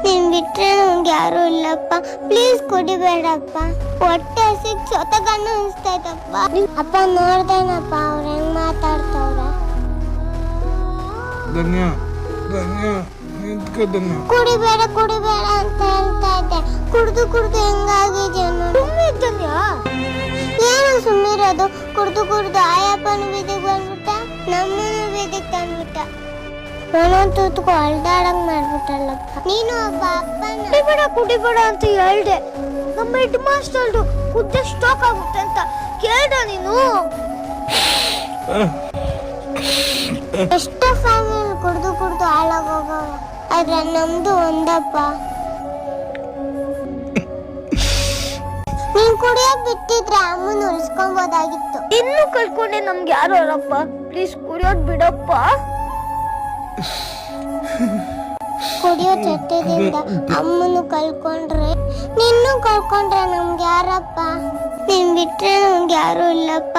ನಿನ್ ಬಿಟ್ರೆ ನಮ್ಗೆ ಯಾರು ಇಲ್ಲಪ್ಪ, ಪ್ಲೀಸ್ ಕುಡಿಬೇಡಪ್ಪ. ಹೊಟ್ಟೆ ಹಸಿಗ್ ಸೊತಗಣ್ಣು ಅನಿಸ್ತೈತಪ್ಪ. ಅಪ್ಪ ನೋಡ್ದೇನಪ್ಪ ಅವ್ರ ಹೆಂಗ್ ಮಾತಾಡ್ತವ್ರ. ಧನ್ಯ ಧನ್ಯ ನಿಂತ್ಕೋ ಧನ್ಯ. ಕುಡಿಬೇಡ ಕುಡಿಬೇಡ ಅಂತ ಹೇಳ್ತಾ ಇದ್ದೆ, ಕುಡ್ದು ಕುಡ್ದು ಹೆಂಗಾಗಿದೆ ಧನ್ಯ. ಏನು ಸುಮ್ಮಿರೋದು, ಕುಡ್ದು ಆಯಪ್ಪನ ಬೀದಿಗೆ ಬಂದ್ಬಿಟ್ಟ, ನಮ್ಮನ್ನು ಬೀದಿಗೆ ತಂದ್ಬಿಟ್ಟ. ನಾನಂತೂ ಹೊಲ್ದಾಡಂಗ್ ಮಾಡ್ಬಿಟ್ಟಲ್ಲಪ್ಪ. ನೀನು ಒಬ್ಬ ಅಪ್ಪನ ಕುಡಿಬೇಡ ಅಂತ ಹೇಳ್ದೆ. ನಮ್ಮ ಹೆಡ್ ಮಾಸ್ಟರ್ ಕುದ್ದೆ ಸ್ಟಾಕ್ ಆಗುತ್ತೆ ಅಂತ ಕೇಳ್ದ ನೀನು. ಎಷ್ಟೋ ಫ್ಯಾಮಿಲಿ ಕುಡ್ದು ಹಾಳಾಗೋಗವ, ಆದ್ರೆ ನಮ್ದು ಒಂದಪ್ಪ. ನೀನ್ ಕುಡಿಯೋಕ್ ಬಿಟ್ಟಿದ್ರೆ ಅಮ್ಮನ ಉಳಿಸ್ಕೊಬೋದಾಗಿತ್ತು. ಇನ್ನು ಕಳ್ಕೊಂಡೆ, ನಮ್ಗೆ ಯಾರು ಅಲ್ಲಪ್ಪ, ಪ್ಲೀಸ್ ಕುಡಿಯೋದ್ ಬಿಡಪ್ಪ. ಕುಡಿಯೋ ಚಟ್ಟದಿಂದ ಅಮ್ಮನು ಕಳ್ಕೊಂಡ್ರೆ, ನಿನ್ನೂ ಕಳ್ಕೊಂಡ್ರೆ ನಮ್ಗೆ ಯಾರಪ್ಪ? ನೀನ್ ಬಿಟ್ರೆ ನಮ್ಗೆ ಯಾರು ಇಲ್ಲಪ್ಪ.